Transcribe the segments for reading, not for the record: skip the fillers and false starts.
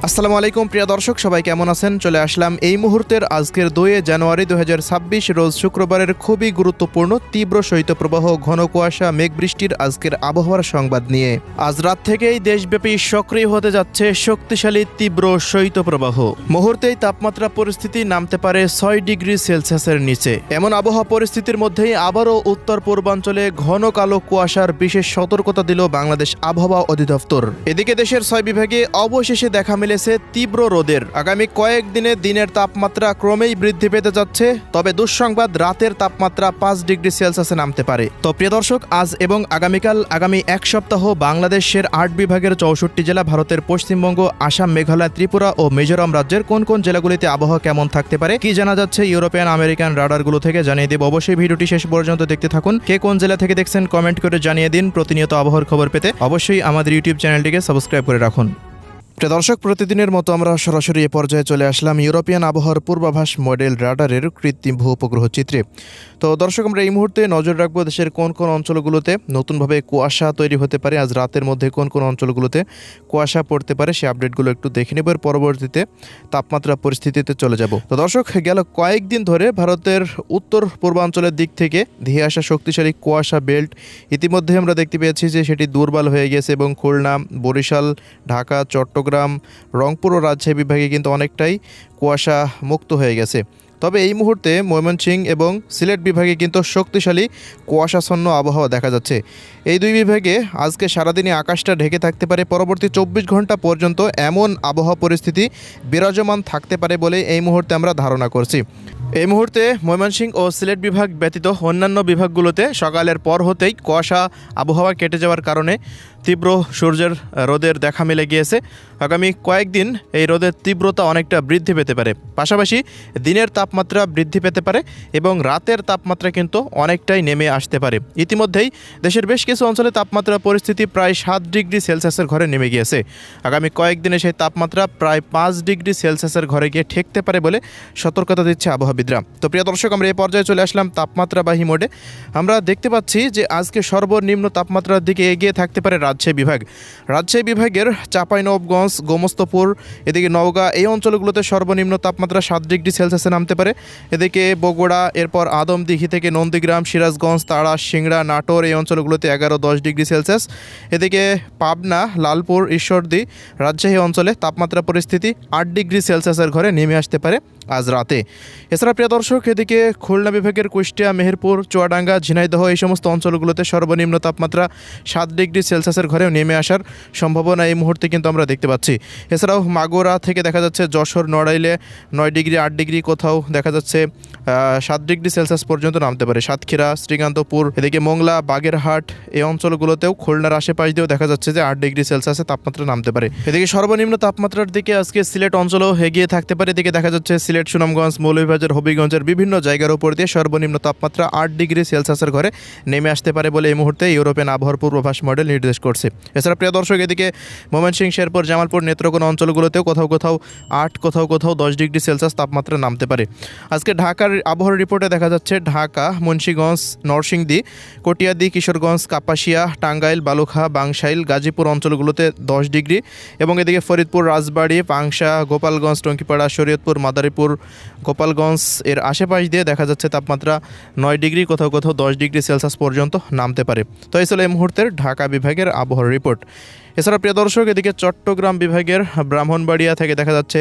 আসসালামু আলাইকুম প্রিয় দর্শক, সবাই কেমন আছেন? চলে আসলাম এই মুহূর্তের আজকের 2 জানুয়ারি 2026 রোজ শুক্রবারের খুবই গুরুত্বপূর্ণ তীব্র শৈত্যপ্রবাহ, ঘন কুয়াশা, মেঘ বৃষ্টির আজকের আবহাওয়ার সংবাদ নিয়ে। আজ রাত থেকেই দেশব্যাপী সক্রিয় হতে যাচ্ছে শক্তিশালী তীব্র শৈত্যপ্রবাহ। মুহূর্তেই তাপমাত্রা পরিস্থিতি নামতে পারে 6 ডিগ্রি সেলসিয়াসের নিচে। এমন আবহাওয়া পরিস্থিতির মধ্যেই আবারও উত্তর পূর্বাঞ্চলে ঘন কালো কুয়াশার বিশেষ সতর্কতা দিল বাংলাদেশ আবহাওয়া অধিদপ্তর। এদিকে দেশের 6 বিভাগে অবশেষে দেখা মিলেছে তীব্র রোদের। আগামী কয়েকদিনে দিনের তাপমাত্রা ক্রমেই বৃদ্ধি পেতে যাচ্ছে, তবে দুঃসংবাদ, রাতের তাপমাত্রা 5 ডিগ্রি সেলসিয়াসে নামতে পারে। তো প্রিয় দর্শক, আজ এবং আগামী এক সপ্তাহ বাংলাদেশের 8 বিভাগের 64 জেলা, ভারতের পশ্চিমবঙ্গ, আসাম, মেঘালয়, ত্রিপুরা ও মিজোরাম রাজ্যের কোন কোন জেলাগুলিতে আবহাওয়া কেমন থাকতে পারে, কি জানা যাচ্ছে ইউরোপিয়ান আমেরিকান রাডারগুলো থেকে জানিয়ে দেব। অবশ্যই ভিডিওটি শেষ পর্যন্ত দেখতে থাকুন। কে কোন জেলা থেকে দেখছেন কমেন্ট করে জানিয়ে দিন। প্রতিনিয়ত আবহাওয়ার খবর পেতে অবশ্যই আমাদের ইউটিউব চ্যানেলটিকে সাবস্ক্রাইব করে রাখুন। প্রিয় দর্শক, প্রতিদিনের মতো আমরা সরাসরি এ পর্যায়ে চলে আসলাম ইউরোপিয়ান আবহাওয়ার পূর্বাভাস মডেল রাডারের কৃত্রিম ভূ উপগ্রহ চিত্রে। তো দর্শক, আমরা এই মুহূর্তে নজর রাখবো দেশের কোন কোন অঞ্চলগুলোতে নতুনভাবে কুয়াশা তৈরি হতে পারে, আজ রাতের মধ্যে কোন কোন অঞ্চলগুলোতে কুয়াশা পড়তে পারে, সেই আপডেটগুলো একটু দেখে নেব। এর পরবর্তীতে তাপমাত্রা পরিস্থিতিতে চলে যাব। তো দর্শক, গেল কয়েকদিন ধরে ভারতের উত্তর পূর্বাঞ্চলের দিক থেকে ধেয়ে আসা শক্তিশালী কুয়াশা বেল্ট ইতিমধ্যে আমরা দেখতে পেয়েছি যে সেটি দুর্বল হয়ে গেছে এবং খুলনা, বরিশাল, ঢাকা, চট্টগ্রাম, রংপুর ও রাজশাহী বিভাগে কিন্তু অনেকটাই কুয়াশা মুক্ত হয়ে গেছে। তবে এই মুহূর্তে ময়মনসিংহ এবং সিলেট বিভাগে কিন্তু শক্তিশালী কুয়াশাচ্ছন্ন আবহাওয়া দেখা যাচ্ছে। এই দুই বিভাগে আজকে সারাদিনই আকাশটা ঢেকে থাকতে পারে। পরবর্তী 24 ঘন্টা পর্যন্ত এমন আবহাওয়া পরিস্থিতি বিরাজমান থাকতে পারে বলে এই মুহূর্তে আমরা ধারণা করছি। এই মুহূর্তে ময়মনসিংহ ও সিলেট বিভাগ ব্যতীত অন্যান্য বিভাগগুলোতে সকালের পর হতেই কুয়াশা আবহাওয়া কেটে যাওয়ার কারণে তীব্র সূর্যের রোদের দেখা মিলে গিয়েছে। আগামী কয়েকদিন এই রোদের তীব্রতা অনেকটা বৃদ্ধি পেতে পারে। পাশাপাশি দিনের তাপমাত্রা বৃদ্ধি পেতে পারে এবং রাতের তাপমাত্রা কিন্তু অনেকটাই নেমে আসতে পারে। ইতিমধ্যেই দেশের বেশ কিছু অঞ্চলে তাপমাত্রা পরিস্থিতি প্রায় 7 ডিগ্রি সেলসিয়াসের ঘরে নেমে গিয়েছে। আগামী কয়েকদিনে সেই তাপমাত্রা প্রায় 5 ডিগ্রি সেলসিয়াসের ঘরে গিয়ে ঠেকতে পারে বলে সতর্কতা দিচ্ছে আবহাওয়াবিদরা। তো প্রিয় দর্শক, আমরা এই পর্যায়ে চলে আসলাম তাপমাত্রাবাহী মোডে। আমরা দেখতে পাচ্ছি যে আজকে সর্বনিম্ন তাপমাত্রার দিকে এগিয়ে থাকতে পারে রাজশাহী বিভাগ। রাজশাহী বিভাগের চাঁপাইনবাবগঞ্জ, গোমস্তপুর, এদিকে নওগাঁ, এই অঞ্চলগুলোতে সর্বনিম্ন তাপমাত্রা 7 ডিগ্রি সেলসিয়াসে নামতে পারে। এদিকে বগুড়া, এরপর আদমদিঘি থেকে নন্দীগ্রাম, সিরাজগঞ্জ, তাড়া, সিংড়া, নাটোর, এই অঞ্চলগুলোতে 11-10 ডিগ্রি সেলসিয়াস। এদিকে পাবনা, লালপুর, ঈশ্বরদী, রাজশাহী অঞ্চলে তাপমাত্রা পরিস্থিতি 8 ডিগ্রি সেলসিয়াসের ঘরে নেমে আসতে পারে আজ রাতে। এছাড়া প্রিয় দর্শক, এদিকে খুলনা বিভাগের কুষ্টিয়া, মেহেরপুর, চুয়াডাঙ্গা, ঝিনাইদহ, এই সমস্ত অঞ্চলগুলোতে সর্বনিম্ন তাপমাত্রা 7 ডিগ্রি সেলসিয়াসের ঘরেও নেমে আসার সম্ভাবনা এই মুহূর্তে কিন্তু আমরা দেখতে পাচ্ছি। এছাড়াও মাগুরা থেকে দেখা যাচ্ছে যশোর, নড়াইলে 9 ডিগ্রি, 8 ডিগ্রি, কোথাও দেখা যাচ্ছে 7 ডিগ্রি সেলসিয়াস পর্যন্ত নামতে পারে। সাতক্ষীরা, শ্রীকান্তপুর, এদিকে মোংলা, বাগেরহাট, এই অঞ্চলগুলোতেও খুলনার আশেপাশ দিয়েও দেখা যাচ্ছে যে 8 ডিগ্রি সেলসিয়াসে তাপমাত্রা নামতে পারে। এদিকে সর্বনিম্ন তাপমাত্রার দিকে আজকে সিলেট অঞ্চলেও এগিয়ে থাকতে পারে। এদিকে দেখা যাচ্ছে সিলেট, সুনামগঞ্জ, মৌলভীবাজার, হবিগঞ্জের বিভিন্ন জায়গার উপর দিয়ে সর্বনিম্ন তাপমাত্রা 8 ডিগ্রি সেলসিয়াসের ঘরে নেমে আসতে পারে বলে এই মুহূর্তে ইউরোপিয়ান আবহাওয়ার পূর্বাভাস মডেল নির্দেশ করছে। এছাড়া প্রিয় দর্শক, এদিকে ময়মনসিংহ, শেরপুর, জামালপুর, নেত্রকোনা অঞ্চলগুলোতেও কোথাও কোথাও 8, কোথাও 10 ডিগ্রি সেলসিয়াস তাপমাত্রা নামতে পারে। আজকে ঢাকার আবহাওয়ার রিপোর্টে দেখা যাচ্ছে ঢাকা, মুন্সিগঞ্জ, নরসিংদী, কটিয়াদি, কিশোরগঞ্জ, কাপাসিয়া, টাঙ্গাইল, বালুখা, বাংশাইল, গাজীপুর অঞ্চলগুলোতে 10 ডিগ্রি এবং এদিকে ফরিদপুর, রাজবাড়ী, পাংশা, গোপালগঞ্জ, টঙ্কিপাড়া, শরীয়তপুর, মাদারীপুর, গোপালগঞ্জ এর আশেপাশ দিয়ে দেখা যাচ্ছে তাপমাত্রা 9 ডিগ্রি, কোথাও 10 ডিগ্রি সেলসিয়াস পর্যন্ত নামতে পারে। তো এই ছিল এই মুহূর্তের ঢাকা বিভাগের আবহাওয়ার রিপোর্ট। এছাড়া প্রিয় দর্শক, এদিকে চট্টগ্রাম বিভাগের ব্রাহ্মণবাড়িয়া থেকে দেখা যাচ্ছে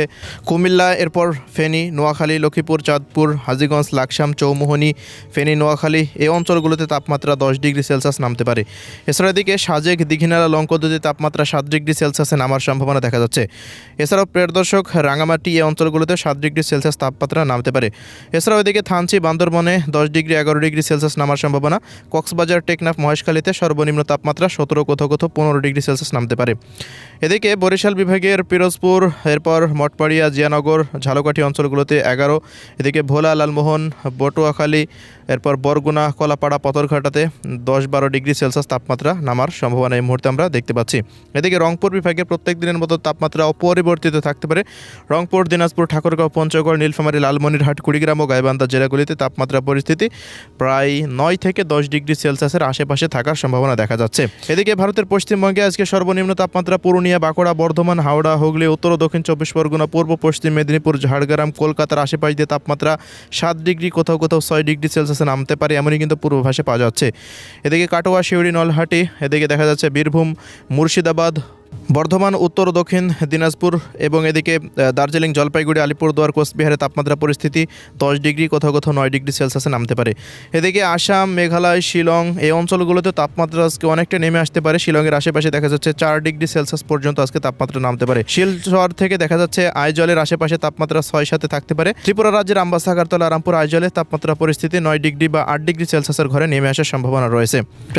কুমিল্লা, এরপর ফেনী, নোয়াখালী, লক্ষ্মীপুর, চাঁদপুর, হাজীগঞ্জ, লাকসাম, চৌমুহনী, ফেনী, নোয়াখালী, এই অঞ্চলগুলোতে তাপমাত্রা 10 ডিগ্রি সেলসিয়াস নামতে পারে। এছাড়া এদিকে সাজেক, দীঘিনালা, লংকদুতে তাপমাত্রা 7 ডিগ্রি সেলসিয়াসে নামার সম্ভাবনা দেখা যাচ্ছে। এছাড়াও প্রিয় দর্শক, রাঙামাটি, এই অঞ্চলগুলোতে 7 ডিগ্রি সেলসিয়াস তাপমাত্রা নামতে পারে। এছাড়াও এদিকে থানচি, বান্দরবনে 10 ডিগ্রি, 11 ডিগ্রি সেলসিয়াস নামার সম্ভাবনা। কক্সবাজার, টেকনাফ, মহেশখালীতে সর্বনিম্ন তাপমাত্রা 17, কোথাও 15 ডিগ্রি সেলসিয়াস নামতে পারে। এদিকে বরিশাল বিভাগের পিরোজপুর, এরপর মঠবাড়িয়া, জিয়ানগর, ঝালকাঠি অঞ্চলগুলোতে 11, এদিকে ভোলা, লালমোহন, পটুয়াখালী, এরপর বরগুনা, কলাপাড়া, পতরঘাটাতে 10-12 ডিগ্রি সেলসিয়াস তাপমাত্রা নামার সম্ভাবনা এই মুহূর্তে আমরা দেখতে পাচ্ছি। এদিকে রংপুর বিভাগে প্রত্যেক দিনের মতো তাপমাত্রা অপরিবর্তিত থাকতে পারে। রংপুর, দিনাজপুর, ঠাকুরগাঁও, পঞ্চগড়, নীলফামারী, লালমনিরহাট, কুড়িগ্রাম ও গাইবান্ধা জেলাগুলিতে তাপমাত্রা পরিস্থিতি প্রায় 9 থেকে 10 ডিগ্রি সেলসিয়াসের আশেপাশে থাকার সম্ভাবনা দেখা যাচ্ছে। এদিকে ভারতের পশ্চিমবঙ্গে আজকে সর্বনিম্ন তাপমাত্রা পুরুলিয়া, বাঁকুড়া, বর্ধমান, হাওড়া, হুগলি, উত্তর ও দক্ষিণ 24 পরগনা, পূর্ব পশ্চিম মেদিনীপুর, ঝাড়গ্রাম, কলকাতার আশেপাশ দিয়ে তাপমাত্রা 7 ডিগ্রি, কোথাও কোথাও 6 ডিগ্রি সেলসিয়াসে নামতে পারে, এমনই কিন্তু পূর্বাভাসে পাওয়া যাচ্ছে। এদিকে কাটোয়া, শিউড়ি, নলহাটি, এদিকে দেখা যাচ্ছে বীরভূম, মুর্শিদাবাদ, বর্ধমান, উত্তর ও দক্ষিণ দিনাজপুর এবং এদিকে দার্জিলিং, জলপাইগুড়ি, আলিপুরদুয়ার, কোচবিহারে তাপমাত্রা পরিস্থিতি 10 ডিগ্রি, কোথাও কোথাও 9 ডিগ্রি সেলসিয়াসে নামতে পারে। এদিকে আসাম, মেঘালয়, শিলং এই অঞ্চলগুলোতে তাপমাত্রা আজকে অনেকটা নেমে আসতে পারে। শিলংয়ের আশেপাশে দেখা যাচ্ছে 4 ডিগ্রি সেলসিয়াস পর্যন্ত আজকে তাপমাত্রা নামতে পারে। শিলচর থেকে দেখা যাচ্ছে আইজলের আশেপাশে তাপমাত্রা 6-7 থাকতে পারে। ত্রিপুরা রাজ্যের আমবাসা, আগরতলা, রামপুর, আইজলে তাপমাত্রা পরিস্থিতি 9 ডিগ্রি বা 8 ডিগ্রি সেলসিয়াসের ঘরে নেমে আসার সম্ভাবনা রয়েছে।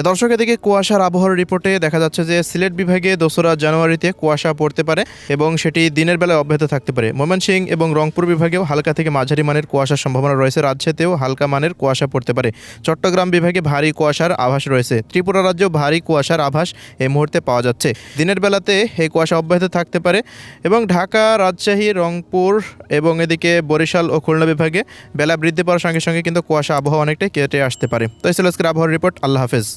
দর্শক, এদিকে কুয়াশার আবহাওয়ার রিপোর্টে দেখা যাচ্ছে যে সিলেট বিভাগে 2রা জানুয়ারিতে কুয়াশা পড়তে পারে এবং সেটি দিনের বেলায় অব্যাহত থাকতে পারে। ময়মনসিংহ এবং রংপুর বিভাগেও হালকা থেকে মাঝারি মানের কুয়াশার সম্ভাবনা রয়েছে। রাজশাহীতেও হালকা মানের কুয়াশা পড়তে পারে। চট্টগ্রাম বিভাগে ভারী কুয়াশার আভাস রয়েছে। ত্রিপুরা রাজ্যেও ভারী কুয়াশার আভাস এই মুহূর্তে পাওয়া যাচ্ছে। দিনের বেলাতে এই কুয়াশা অব্যাহত থাকতে পারে এবং ঢাকা, রাজশাহী, রংপুর এবং এদিকে বরিশাল ও খুলনা বিভাগে বেলা বৃদ্ধি পাওয়ার সঙ্গে সঙ্গে কিন্তু কুয়াশা আবহাওয়া অনেকটাই কেটে আসতে পারে। তো এই ছিল আজকের আবহাওয়ার রিপোর্ট। আল্লাহ হাফেজ।